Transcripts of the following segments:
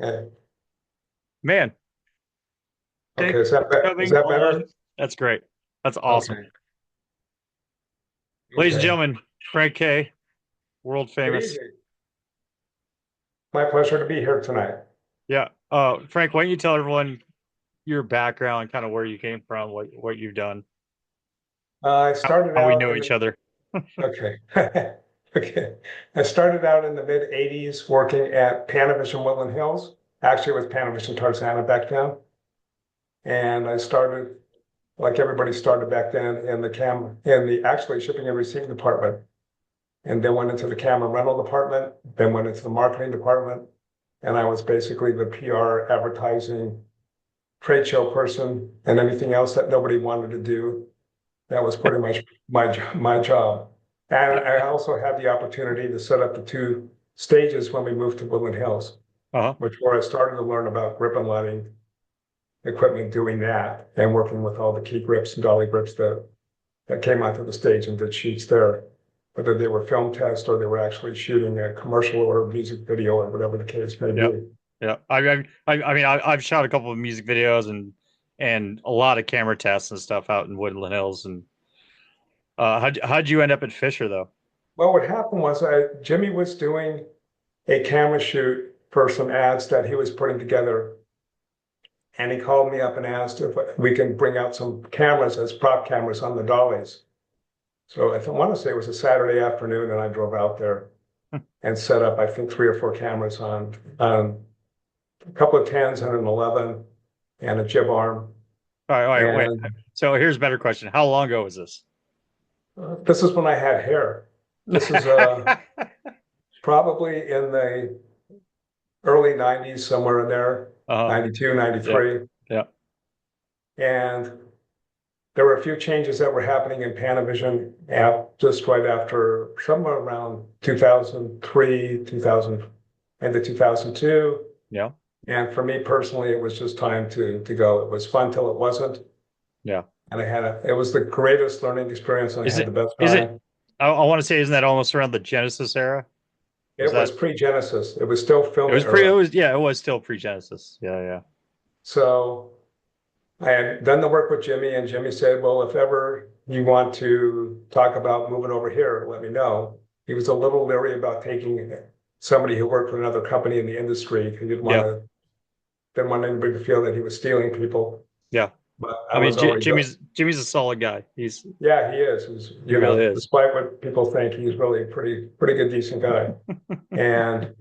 Yeah. Man, thank Okay, you is that for is coming that on. better? That's great. That's awesome. Okay. Ladies and Okay. gentlemen, Frank K, world Good famous. evening. My pleasure to be here tonight. Yeah. Frank, why don't you tell everyone your background, kind of where you came from, what you've done, I started how we out know in each the other. okay. Okay. I started out in the mid 80s working at Panavision Woodland Hills. Actually, it was Panavision Tarzana back then. And I started like everybody started back then in the actually shipping and receiving department. And then went into the camera rental department, then went into the marketing department. And I was basically the PR advertising trade show person and anything else that nobody wanted to do. That was pretty much my job. And I also had the opportunity to set up the two stages when we moved to Woodland Hills, Uh-huh. which where I started to learn about grip and letting equipment doing that and working with all the key grips and dolly grips that came onto the stage and did shoots there, whether they were film tests or they were actually shooting a commercial or a music video or whatever the case may Yeah. be. Yeah. I've shot a couple of music videos and a lot of camera tests and stuff out in Woodland Hills. And how'd you end up at Fisher though? Well, what happened was Jimmy was doing a camera shoot for some ads that he was putting together. And he called me up and asked if we can bring out some cameras as prop cameras on the dollies. So I want to say it was a Saturday afternoon, and I drove out there and set up, I think, three or four cameras on a couple of 10s and an 11 and a jib arm. All right, wait. And So here's a better question. How long ago was this? this is when I had hair. This is probably in the early 90s, somewhere in there, Uh-huh. 92, Yeah. 93. Yeah. And there were a few changes that were happening in Panavision just right after somewhere around 2003, 2000, and the 2002. Yeah. And for me personally, it was just time to go. It was fun till it wasn't. Yeah. And it was the greatest learning experience and I Is had the it best is it time. I want to say, isn't that almost around the Genesis era? Was It was that pre-Genesis. It was still it film was pre it era. was yeah, it was still pre-Genesis. Yeah, yeah. So I had done the work with Jimmy, and Jimmy said, well, if ever you want to talk about moving over here, let me know. He was a little leery about taking somebody who worked for another company in the industry. He Yeah. didn't want anybody to feel that he was stealing people. Yeah. But I I mean, was already done. Jimmy's a solid guy. Yeah, he is. He really is. Despite what people think, he's really a pretty good, decent guy. And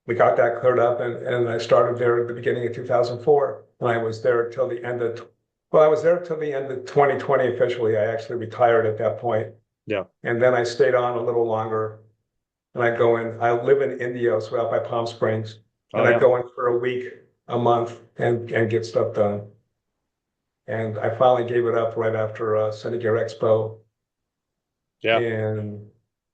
we got that cleared up, and I started there at the beginning of 2004, and I was there till the end of, well, I was there till the end of 2020 officially. I actually retired at that point, Yeah. and then I stayed on a little longer, and I live in Indio, so out by Palm Springs, Oh and I yeah. go in for a week, a month, and get stuff done. And I finally gave it up right after Gear Expo Yeah. in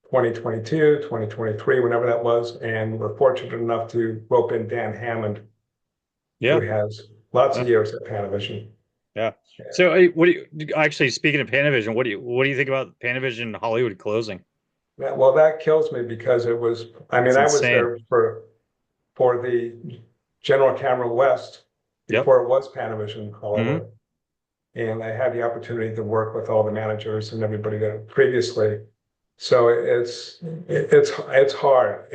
2022, 2023, whenever that was, and we're fortunate enough to rope in Dan Hammond, who Yeah. has lots Yeah. of years at Panavision. Yeah. So, what do you actually speaking of Panavision? What do you think about Panavision Hollywood closing? Well, that kills me because I mean, It's I was insane. there for the General Camera West Yep. before it was Panavision Hmm. Hollywood. And I had the opportunity to work with all the managers and everybody there previously. So it's hard.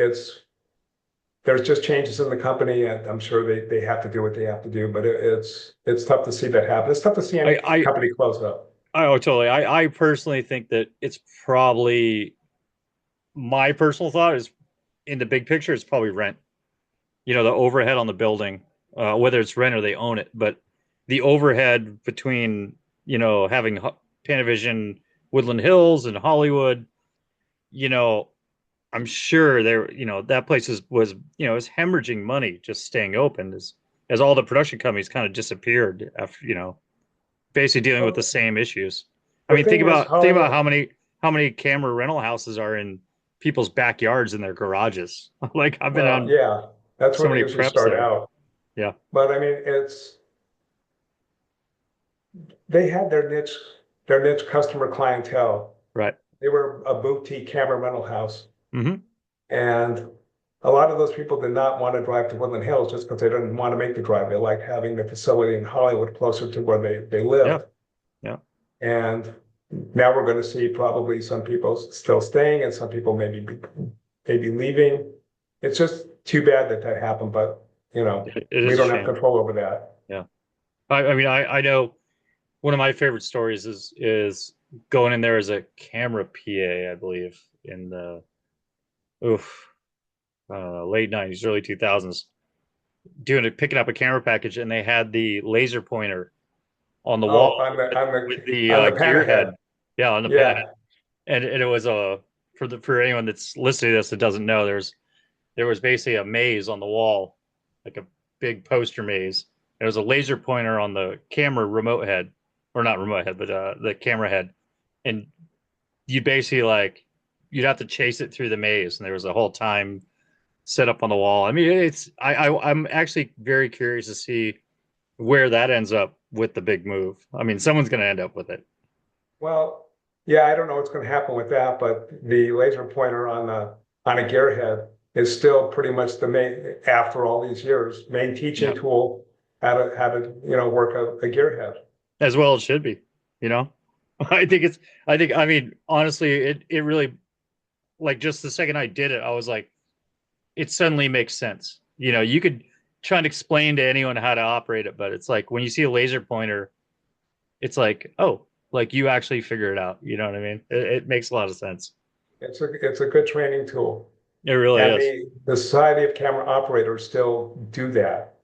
There's just changes in the company, and I'm sure they have to do what they have to do, but it's tough to see that happen. It's tough to see I any I company close up. oh totally. I personally think that it's probably my personal thought is in the big picture, it's probably rent. The overhead on the building, whether it's rent or they own it, but the overhead between, having Panavision, Woodland Hills, and Hollywood, you know, I'm sure there, that place is hemorrhaging money just staying open as all the production companies kind of disappeared after, basically dealing with the Well, same issues. I the mean, think thing is, about think about Hollywood, how many camera rental houses are in people's backyards in their garages. Like I've been well, on yeah, that's so where they many usually preps start there. out. Yeah, But I mean, they had their niche customer clientele. right. They were a boutique camera rental house, Hmm. and a lot of those people did not want to drive to Woodland Hills just because they didn't want to make the drive. They liked having the facility in Hollywood closer to where they Yeah. lived. Yeah. And now we're going to see probably some people still staying and some people maybe leaving. It's just too bad that that happened, but It we is a don't have shame. control over that. Yeah. I mean, I know one of my favorite stories is going in there as a camera PA, I believe, in the oof, late 90s, early 2000s, picking up a camera package, and they had the laser pointer on the wall Oh, on the with the pan gear head. ahead. Yeah, on the pan head. Yeah. And it was a for anyone that's listening to this that doesn't know, there was basically a maze on the wall, like a big poster maze. There was a laser pointer on the camera remote head, or not remote head, but the camera head, and you basically you'd have to chase it through the maze, and there was a whole time set up on the wall. I mean, I'm actually very curious to see where that ends up with the big move. I mean, someone's going to end up with it. Well, yeah, I don't know what's going to happen with that, but the laser pointer on a gearhead is still pretty much the main, after all these years, main teaching Yeah, tool how to work a gearhead. as well it should be. You know, I mean, honestly, it really, like, just the second I did it, I was like, it suddenly makes sense. You know, you could try and explain to anyone how to operate it, but it's like when you see a laser pointer, it's like, oh, like you actually figure it out. You know what I mean? It makes a lot of sense. It's a good training tool. It really And is. the Society of Camera Operators still do that.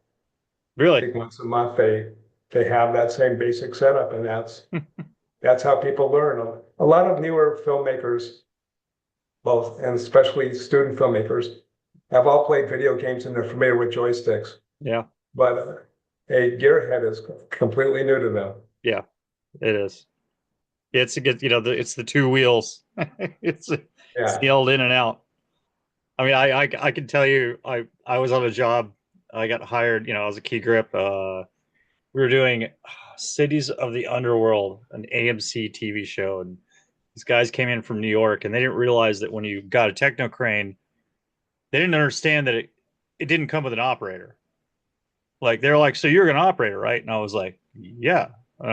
I Really. think once a month they have that same basic setup, and that's how people learn. A lot of newer filmmakers, both and especially student filmmakers, have all played video games and they're familiar with joysticks. Yeah. But a gearhead is completely new to them. Yeah. It is. It's a good, it's the two wheels. It's Yeah. the old in and out. I mean, I can tell you, I was on a job. I got hired. I was a key grip. We were doing Cities of the Underworld, an AMC TV show, and these guys came in from New York, and they didn't realize that when you got a techno crane, they didn't understand that it didn't come with an operator. Like they're like, so you're gonna operate it, right? And I was like, yeah. And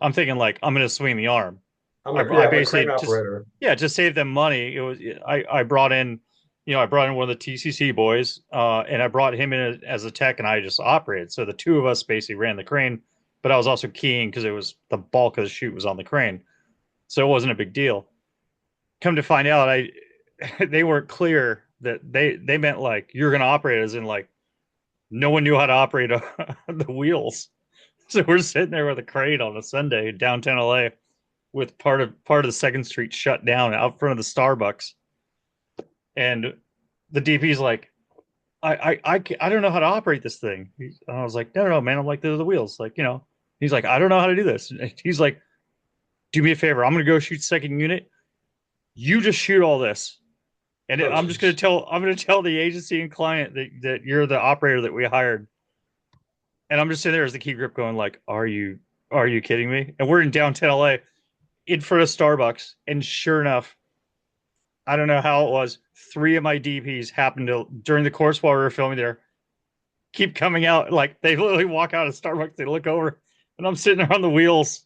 I'm thinking like I'm gonna swing the arm. I I'm a crane basically just operator. yeah, just save them money. It was I brought in, I brought in one of the TCC boys, and I brought him in as a tech, and I just operated. So the two of us basically ran the crane, but I was also keying because it was the bulk of the shoot was on the crane, so it wasn't a big deal. Come to find out, they weren't clear that they meant like you're gonna operate as in like no one knew how to operate the wheels. So we're sitting there with a crane on a Sunday downtown LA with part of the Second Street shut down out front of the Starbucks, and the DP's like, I don't know how to operate this thing. And I was like, no, man. I'm like, they're the wheels, like. He's like, I don't know how to do this. He's like, do me a favor. I'm gonna go shoot second unit. You just shoot all this, and Oh, I'm gonna tell the agency and client that you're the operator that we hired. And I'm just sitting there as the key grip going like, are you kidding me? And we're in downtown LA in front of Starbucks. And sure enough, I don't know how it was. Three of my DPs happened to, during the course while we were filming there, keep coming out. Like they literally walk out of Starbucks, they look over, and I'm sitting there on the wheels.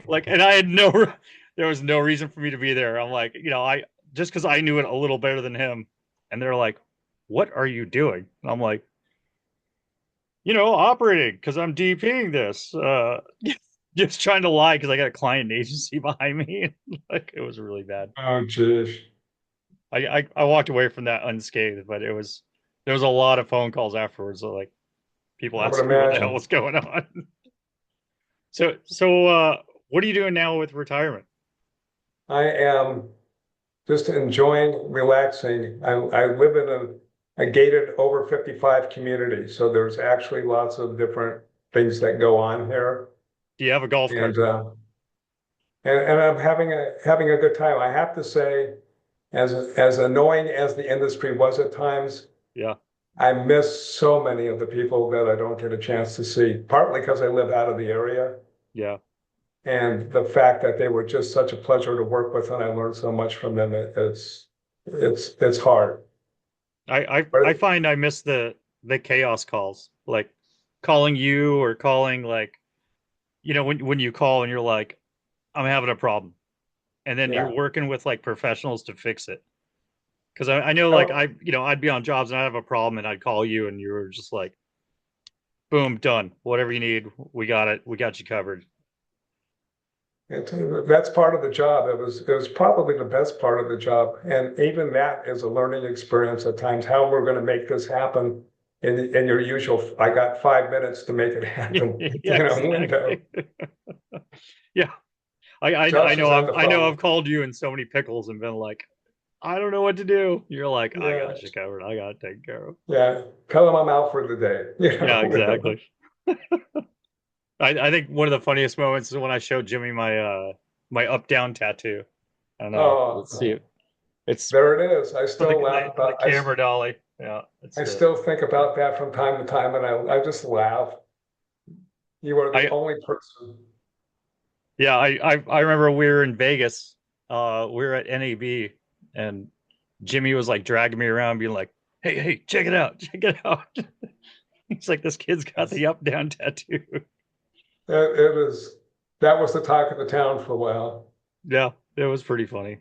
Like, and there was no reason for me to be there. I'm like, I just because I knew it a little better than him. And they're like, what are you doing? And I'm like, operating because I'm DPing this. Just trying to lie because I got a client agency behind me. Like it was really bad. geez. I walked away from that unscathed, but there was a lot of phone calls afterwards. So like people I would asking me what the hell imagine. was going on. So what are you doing now with retirement? I am just enjoying relaxing. I live in a gated over 55 community, so there's actually lots of different things that go on here, Do you have a golf and cart? I'm having a good time. I have to say, as annoying as the industry was at times, Yeah, I miss so many of the people that I don't get a chance to see, partly because I live out of the area. yeah, And the fact that they were just such a pleasure to work with and I learned so much from them, it's hard. I find I miss the chaos calls, like calling you or calling like, when you call and you're like, I'm having a problem, and then you're Yeah. working with like professionals to fix it. Because I know like Oh, I'd be on jobs and I'd have a problem and I'd call you and you were just like, boom, done. Whatever you need, we got it. We got you covered. that's part of the job. It was probably the best part of the job. And even that is a learning experience at times, how we're going to make this happen in your usual, I got 5 minutes to make it happen, Yeah, window. exactly. Yeah, I Josh is know on the I've phone. called you in so many pickles and been like, I don't know what to do. You're like, I Yeah. got you covered. I got it taken care of. Yeah. Tell him I'm out for the day. Yeah, exactly. I think one of the funniest moments is when I showed Jimmy my up down tattoo. I don't know. Let's see Oh, it. It's there it is. I for the, still laugh the about, camera dolly. Yeah, I still think about that from time to time, and I just laugh. You are the I only person. yeah, I remember we were in Vegas. We were at NAB and Jimmy was like dragging me around, being like, hey, check it out, check it out. He's like, this kid's got the up down tattoo. It was, that was the talk of the town for a while. Yeah, it was pretty funny.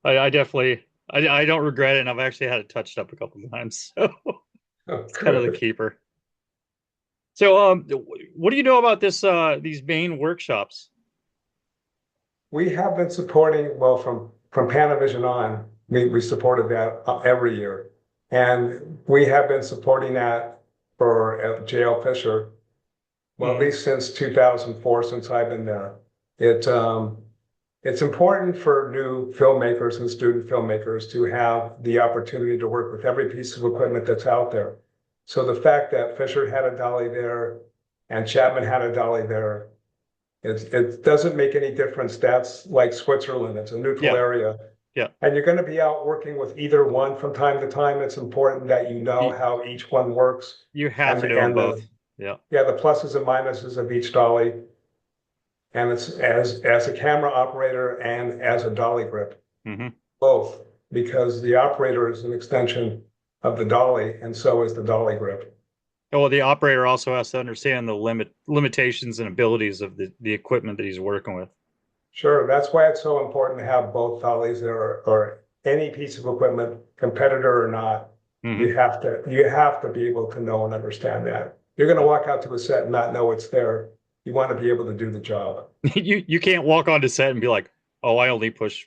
I definitely I don't regret it, and I've actually had it touched up a couple of times, so Oh, it's kind of the good. keeper. So what do you know about these Maine workshops? We have been supporting, well, from Panavision on, we supported that every year. And we have been supporting that for JL Fisher, well, at Hmm. least since 2004, since I've been there. It, it's important for new filmmakers and student filmmakers to have the opportunity to work with every piece of equipment that's out there. So the fact that Fisher had a dolly there and Chapman had a dolly there, it doesn't make any difference. That's like Switzerland. It's a neutral Yeah, area. yeah. And you're going to be out working with either one from time to time. It's important that you know You how each one works you have and to know them and both. the Yeah. yeah, the pluses and minuses of each dolly. And it's as a camera operator and as a dolly grip, Hmm. both, because the operator is an extension of the dolly, and so is the dolly grip. Oh, well, the operator also has to understand the limitations and abilities of the equipment that he's working with. Sure, that's why it's so important to have both dollies there, or any piece of equipment, competitor or not. Hmm. You have to be able to know and understand that. You're going to walk out to a set and not know it's there. You want to be able to do the job. You can't walk onto set and be like, oh, I only push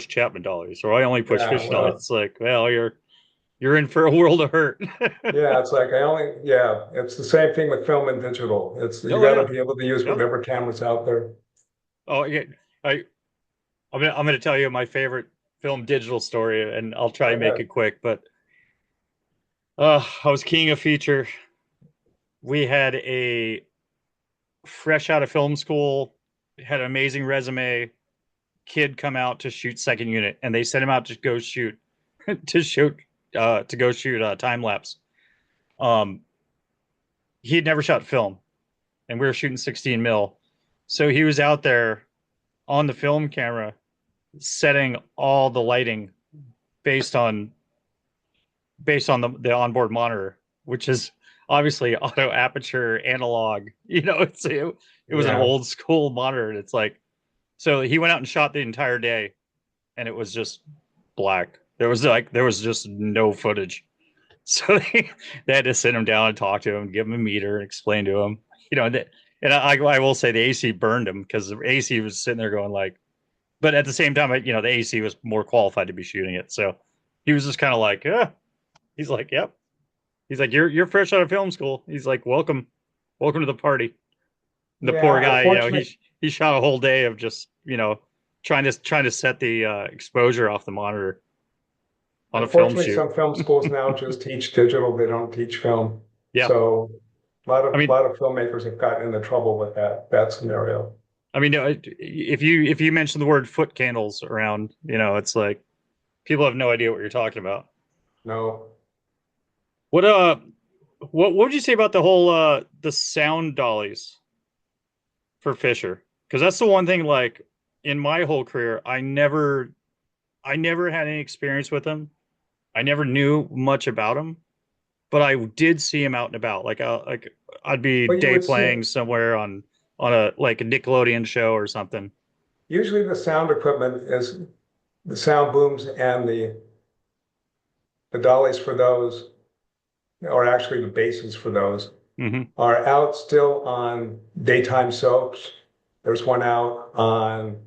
Chapman dollars or I only push Yeah, Fish dollars. well, It's like, well, you're in for a world of hurt. yeah, it's like yeah, it's the same thing with film and digital. It's you Oh got to yeah, be able to use yep. whatever cameras out there. Oh yeah. I I'm gonna tell you my favorite film digital story, and I'll try Go to make it ahead. quick. But I was keying a feature. We had a fresh out of film school, had an amazing resume kid come out to shoot second unit, and they sent him out to go shoot to shoot to go shoot time lapse. Um, he had never shot film, and we were shooting 16 mil, so he was out there on the film camera setting all the lighting based on the onboard monitor, which is obviously auto aperture analog. It was an Yeah, old school monitor. And it's like, so he went out and shot the entire day, and it was just black. There was just no footage. So they had to sit him down and talk to him, give him a meter, and explain to him, that. And I will say the AC burned him because the AC was sitting there going like, but at the same time, the AC was more qualified to be shooting it. So he was just kind of like, he's like, yep. He's like, you're fresh out of film school. He's like, welcome to the party. And the poor yeah. guy, Unfortunately, he shot a whole day of just trying to set the exposure off the monitor on a film unfortunately, shoot. some film schools now just teach digital. They don't teach film. Yeah, So I mean, lot of filmmakers have gotten into trouble with that scenario. if you mention the word foot candles around, it's like people have no idea what you're talking about. No. What what would you say about the whole the sound dollies for Fisher? Because that's the one thing, like, in my whole career, I never had any experience with them. I never knew much about him, but I did see him out and about. Like I'd be But you day would see playing somewhere on a like a Nickelodeon show or something. usually the sound equipment is the sound booms and the dollies for those, or actually the bases for those, Hmm. are out still on daytime soaps. There's one out on,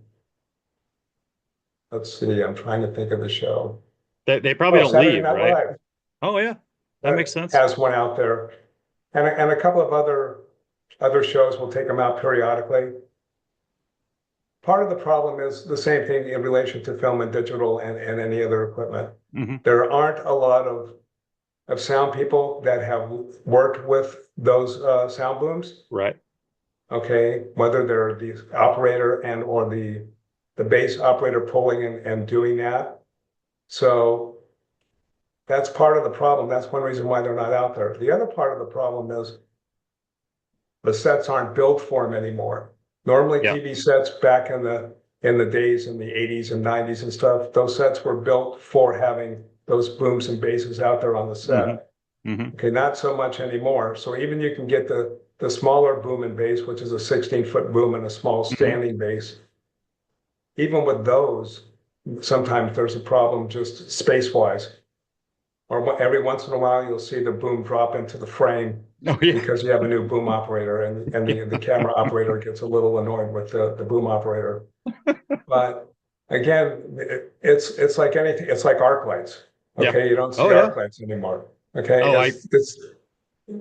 let's see, I'm trying to think of the show. They probably Oh, don't Saturday leave, Night right? Live Oh yeah, that makes sense. has one out there, and a couple of other shows will take them out periodically. Part of the problem is the same thing in relation to film and digital and any other equipment. Hmm. There aren't a lot of sound people that have worked with those sound booms. Right. Okay, whether they're the operator and or the bass operator pulling and doing that. So that's part of the problem. That's one reason why they're not out there. The other part of the problem is the sets aren't built for them anymore. Normally, Yeah. TV sets back in the days in the 80s and 90s and stuff, those sets were built for having those booms and basses out there on the Hmm. set. Hmm. Okay, not so much anymore. So even you can get the smaller boom and bass, which is a 16-foot boom and a small Hmm. standing bass. Even with those, sometimes there's a problem just space-wise. Or every once in a while, you'll see the boom drop into the frame Oh yeah. because you have a new boom operator and the camera operator gets a little annoyed with the boom operator. But again, it's like anything, it's like arc lights. Yeah. Okay, you don't see Oh yeah. arc lights anymore. Okay, Oh I it's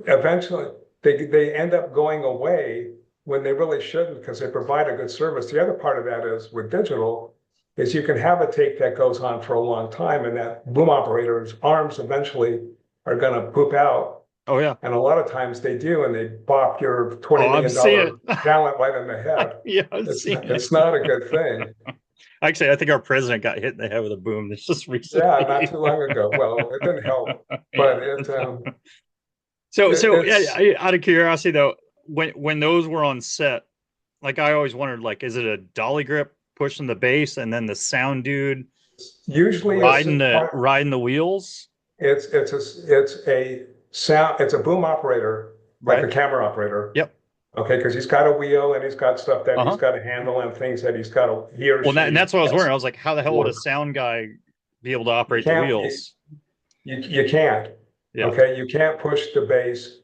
eventually they end up going away when they really shouldn't because they provide a good service. The other part of that is with digital is you can have a tape that goes on for a long time and that boom operator's arms eventually are going to poop out. oh yeah. And a lot of times they do, and they bop your Oh, $20 I'm million seeing it. talent right in the head. Yeah, I've seen It's it. not a good thing. Actually, I think our president got hit in the head with a boom this just Yeah, not recently. too long ago. Well, it didn't help, but Yeah. So it's out of curiosity though, when those were on set, like I always wondered, like, is it a dolly grip pushing the bass and then the sound dude usually riding the wheels, it's a sound, it's a boom operator, like a right? camera operator. Yep. Okay, because he's got a wheel and he's got stuff that he's Uh-huh. got to handle and things that he or Well, and she that's what I was has wondering. I was like, how the to hell would a work. sound guy be able to You operate the can't, wheels? you can't. Yeah. Okay, you can't push the bass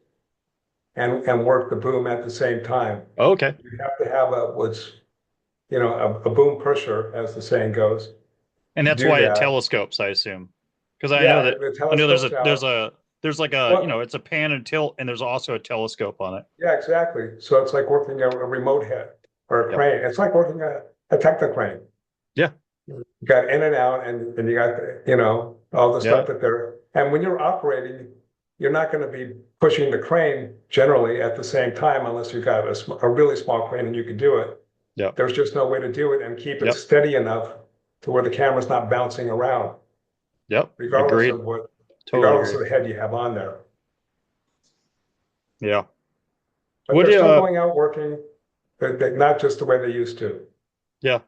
and work the boom at the same time. Oh, okay. You have to have a boom pusher, as the saying goes, And to that's do why it that. telescopes, I assume. Because Yeah, the I know telescope's out. there's like a, Well, it's a pan and tilt and there's also a telescope on it. yeah, exactly. So it's like working a remote head or a Yep. crane. It's like working a technocrane. Yeah. You got in and out, and you got all the Yeah. stuff that they're. And when you're operating, you're not going to be pushing the crane generally at the same time unless you've got a really small crane and you can do it. Yep. There's just no way to do it and keep it Yep. steady enough to where the camera's not bouncing around, Yep. regardless Agreed. of what, Totally regardless agree. of the head you have on there. Yeah. But What they're do still going out working, not just the way they used to. yeah.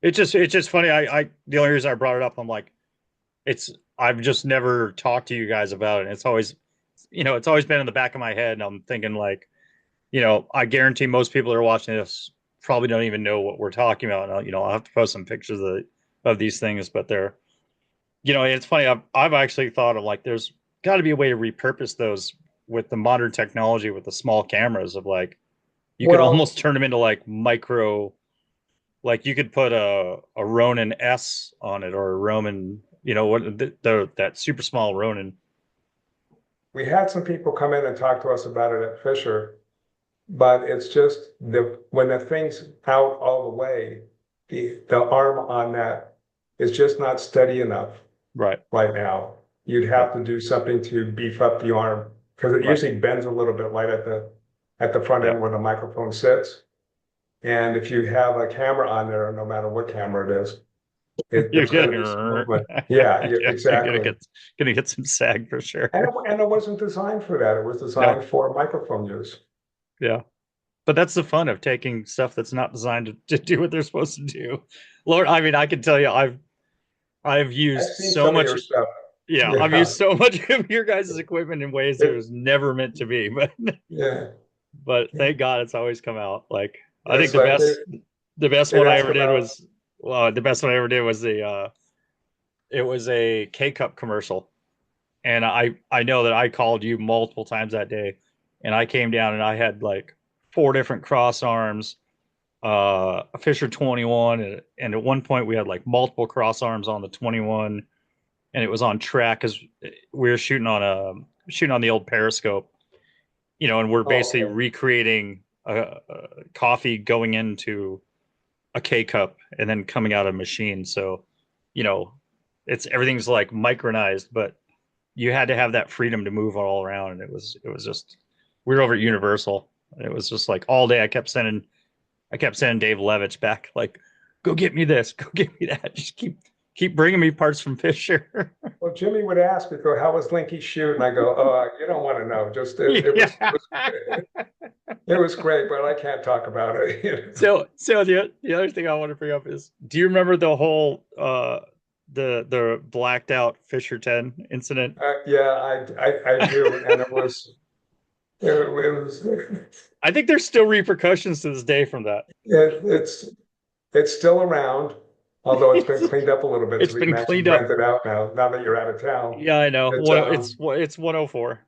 It's just funny. I the only reason I brought it up, I'm like, it's I've just never talked to you guys about it. It's always it's always been in the back of my head, and I'm thinking like, I guarantee most people that are watching this probably don't even know what we're talking about. And I'll have to post some pictures of these things, but it's funny. I've actually thought of like, there's got to be a way to repurpose those with the modern technology with the small cameras of like, you could Well, almost turn them into like micro, like you could put a Ronin S on it or a Roman, that super small Ronin. we had some people come in and talk to us about it at Fisher, but it's just when the thing's out all the way, the arm on that is just not steady enough Right. right now. You'd Yep. have to do something to beef up the arm because it Right. usually bends a little bit right at the front end Yep. where the microphone sits. And if you have a camera on there, no matter what camera it is, You're there's going to be some gonna, movement. Yeah, yeah, you're exactly. gonna get some sag for sure. And it wasn't designed for that. It was No. designed for microphone use. Yeah. But that's the fun of taking stuff that's not designed to do what they're supposed to do. Lord, I mean, I can tell you, I've I've used seen so some of much. your stuff. Yeah, I've Yeah, used so much of your guys' equipment in ways that it was never meant to be, but yeah. thank God it's always come out. Like I think It's like the best they'd one I ask ever did about, was the best one I ever did was the it was a K cup commercial. And I know that I called you multiple times that day, and I came down and I had like four different cross arms, a Fisher 21, and at one point we had like multiple cross arms on the 21, and it was on track because we were shooting on the old periscope, and we're oh, basically okay. recreating a coffee going into a K cup and then coming out of a machine. So, you know, it's everything's like micronized, but you had to have that freedom to move all around. And it was just we were over at Universal. And it was just like all day I kept sending Dave Levitch back, like, go get me this, go get me that. Just keep bringing me parts from Fisher. Well, Jimmy would ask me, go, how was Linky shoot? And I go, you don't want to know. Just Yeah. it was great, but I can't talk about it. So the other thing I want to bring up is, do you remember the whole the blacked out Fisher 10 incident? Yeah, I do, and it was I think there's still repercussions to this day from that. it, it's still around, although it's been cleaned up a little bit, It's so we been can actually cleaned up. rent it out now. Now that you're out of town, Yeah, I know. it's It's 104.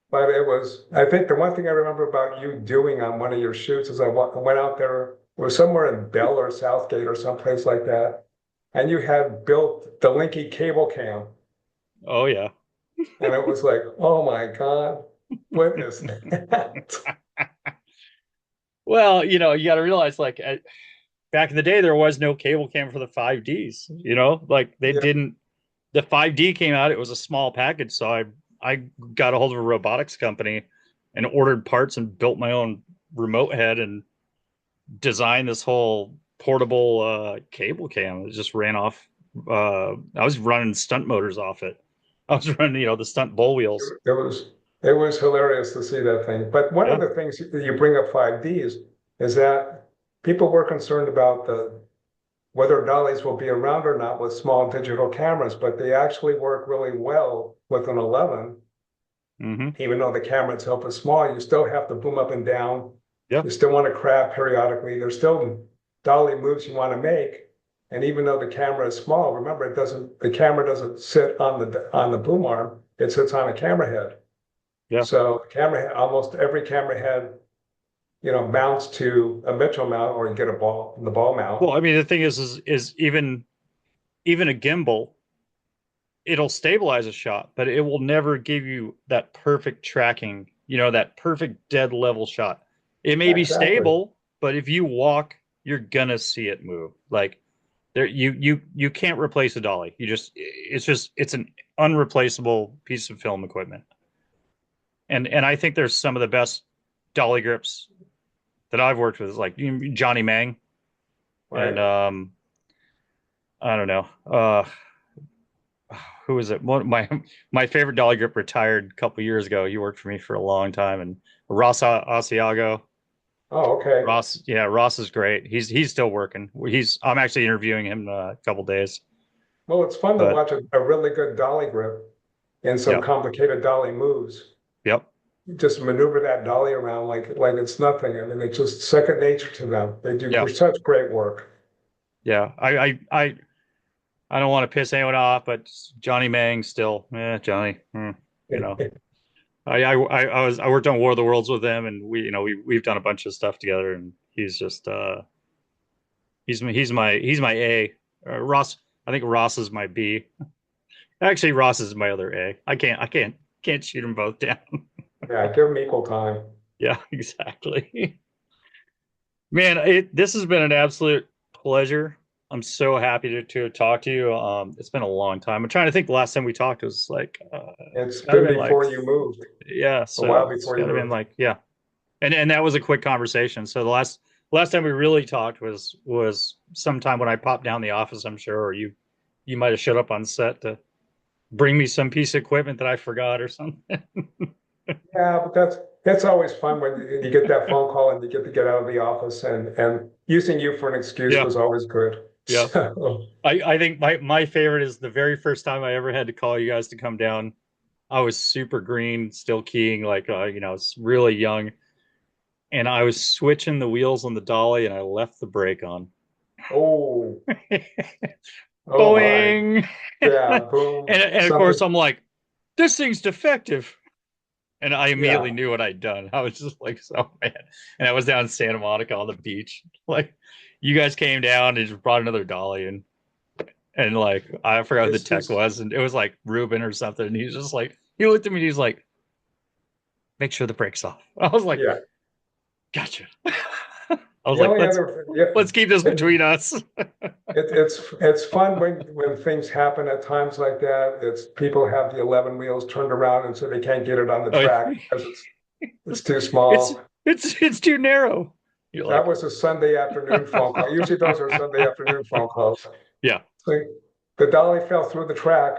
but it was. I think the one thing I remember about you doing on one of your shoots is I went out there. It was somewhere in Bell or Southgate or someplace like that, and you had built the Linky cable cam, Oh yeah. and it was like, oh my God, what is that? Well, you got to realize, like, back in the day, there was no cable cam for the 5Ds. Like they Yeah, didn't. The 5D came out. It was a small package, so I got a hold of a robotics company and ordered parts and built my own remote head and designed this whole portable cable cam. It just ran off. I was running stunt motors off it. I was running, the stunt bull wheels. it was hilarious to see that thing. But one of Yeah. the things that you bring up 5Ds is that people were concerned about the whether dollies will be around or not with small digital cameras, but they actually work really well with an 11. Hmm. Even though the camera itself is small, you still have to boom up and down. Yeah. You still want to crab periodically. There's still dolly moves you want to make. And even though the camera is small, remember the camera doesn't sit on the boom arm, it sits on a camera head. Yeah. So almost every camera head, mounts to a Mitchell mount, or you get the ball mount. Well, I mean, the thing is even a gimbal, it'll stabilize a shot, but it will never give you that perfect tracking, that perfect dead level shot. It may be Exactly. stable, but if you walk, you're gonna see it move. Like there, you can't replace a dolly. It's an unreplaceable piece of film equipment. And I think there's some of the best dolly grips that I've worked with, like Johnny Mang, and Right. I don't know. Who is it? One my favorite dolly grip retired a couple years ago. He worked for me for a long time, and Ross Asiago. Oh, okay. Ross, yeah, Ross is great. He's still working. I'm actually interviewing him in a couple days. Well, it's fun to But watch a really good dolly grip and some yeah, complicated dolly moves. yep, You just maneuver that dolly around like it's nothing. I mean, it's just second nature to them. They do yeah, such great work. yeah. I don't want to piss anyone off, but Johnny Mang still, Johnny. You know, I worked on War of the Worlds with him, and we've done a bunch of stuff together, and he's just he's my A. Ross, I think Ross is my B. Actually, Ross is my other A. I can't shoot them both down. Yeah, give them equal time. Yeah, exactly. Man, this has been an absolute pleasure. I'm so happy to talk to you. It's been a long time. I'm trying to think. The last time we talked was like It's it's gotta been been like before you moved, yeah. a while So it's before you gotta been moved. like yeah. And that was a quick conversation. So the last time we really talked was sometime when I popped down the office, I'm sure, or you might have showed up on set to bring me some piece of equipment that I forgot or something. Yeah, but that's always fun when you get that phone call and you get to get out of the office, and using you for an excuse Yeah. was always good. Yeah. So, I think my favorite is the very first time I ever had to call you guys to come down. I was super green, still keying, like it's really young, and I was switching the wheels on the dolly, and I left the brake on. oh, oh my. Boing! Yeah, and, boom. and of course, Something. I'm like, this thing's defective. And I immediately Yeah. knew what I'd done. I was just like, so mad. And I was down in Santa Monica on the beach. Like, you guys came down and just brought another dolly, and like, I forgot who the It's tech just, was, and it was like Ruben or something. And he's just like, he looked at me and he's like, make sure the brake's off. I was like, yeah. gotcha. I was The like, only other, yeah, let's keep this it, between us. it's fun when things happen at times like that. It's people have the 11 wheels turned around and so they can't get it on the Oh, track because it's too it's small. it's too narrow. You're That like, was a Sunday afternoon phone call. Usually those are Sunday afternoon phone calls. yeah. So the dolly fell through the track.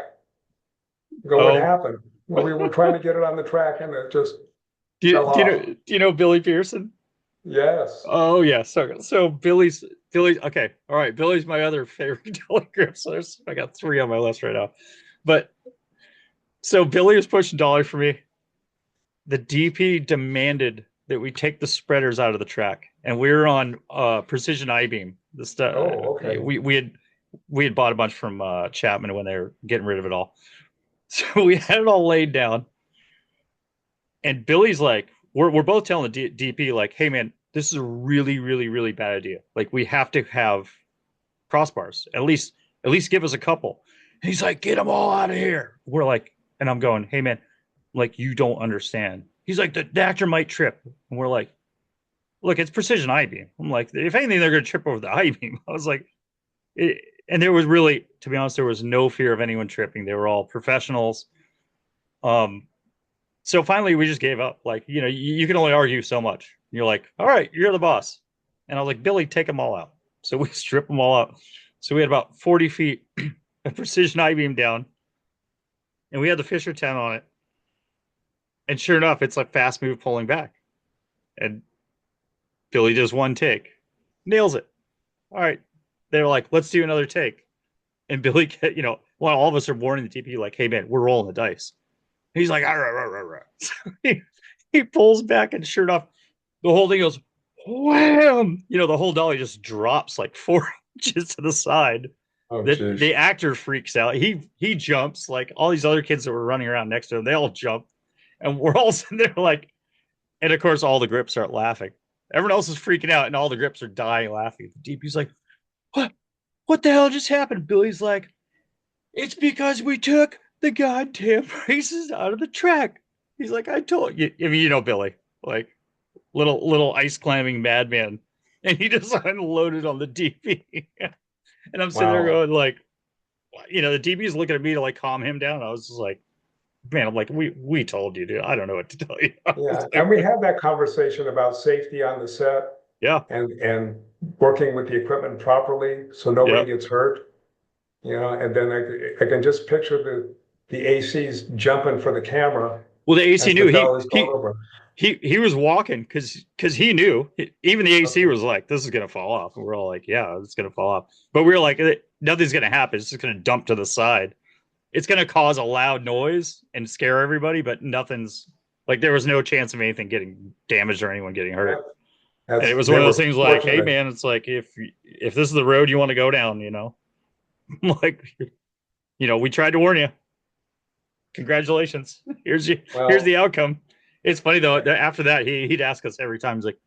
You go, what Oh, happened? Well, we were trying to get it on the track and it just fell do you know off. do you know Billy Pearson? Yes. Oh yeah, so Billy's okay. All right, Billy's my other favorite dolly grip. So I got three on my list right now. But so Billy was pushing dolly for me. The DP demanded that we take the spreaders out of the track, and we were on precision I-beam. The stuff Oh, okay. we had bought a bunch from Chapman when they were getting rid of it all. So we had it all laid down, and Billy's like, we're both telling the DP like, hey man, this is a really really really bad idea. Like we have to have crossbars. At least give us a couple. And he's like, get them all out of here. We're like, and I'm going, hey man, like you don't understand. He's like, the actor might trip. And we're like, look, it's precision I-beam. I'm like, if anything, they're gonna trip over the I-beam. I was like, and there was really, to be honest, there was no fear of anyone tripping. They were all professionals. Um, so finally we just gave up. Like, you can only argue so much. You're like, all right, you're the boss. And I was like, Billy, take them all out. So we strip them all out. So we had about 40 feet of precision I-beam down, and we had the Fisher 10 on it. And sure enough, it's like fast move pulling back. And Billy does one take, nails it. All right. They were like, let's do another take. And Billy, well, all of us are warning the TP, like, hey, man, we're rolling the dice. And he's like, ah, rah, rah, rah, rah. So he pulls back, and sure enough, the whole thing goes wham. The whole dolly just drops like 4 inches to the side. Oh, geez. The actor freaks out. He jumps, like all these other kids that were running around next to him. They all jump, and we're all sitting there like, and of course all the grips start laughing. Everyone else is freaking out, and all the grips are dying laughing. The DP's like, what? What the hell just happened? Billy's like, it's because we took the goddamn races out of the track. He's like, I told you. I mean, Billy, like little ice climbing madman, and he just unloaded on the DP. And I'm sitting there Wow. going like, the DP's looking at me to like calm him down. I was just like, man, I'm like, we told you, dude. I don't know what to tell you. Yeah. Like, And we had that conversation about safety on the set yeah, and working with the equipment properly so nobody yeah. gets hurt. And then I can just picture the ACs jumping for the camera Well, the AC as the knew dolly's going he over. he was walking because he knew. Even the AC Okay. was like, this is gonna fall off, and we're all like, yeah, it's gonna fall off. But we were like, nothing's gonna happen. It's just gonna dump to the side. It's gonna cause a loud noise and scare everybody, but nothing's like there was no chance of anything getting damaged or anyone getting Yeah, hurt. And it was they one of those were things like, hey fortunate. man, it's like if this is the road you want to go down, like we tried to warn you. Congratulations. Here's Well, the outcome. It's funny though, that after that he'd ask us every time, he's like,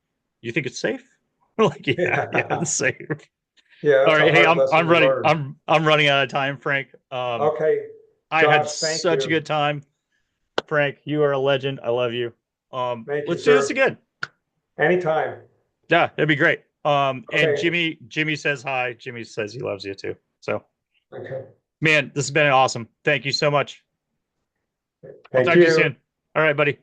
you think it's safe? We're like, yeah, yeah, it's safe. yeah, All that's a right. Hey, hard I'm lesson I'm to running. learn. I'm running out of time, Frank. Okay, I had Josh, thank such a you. good time. Frank, you are a legend. I love you. Thank you, Let's do this sir. again. Anytime. Yeah, that'd be great. And Okay, Jimmy says hi. Jimmy says he loves you too. So, okay. man, this has been awesome. Thank you so much. I'll Thank talk to you you. soon. All right, buddy.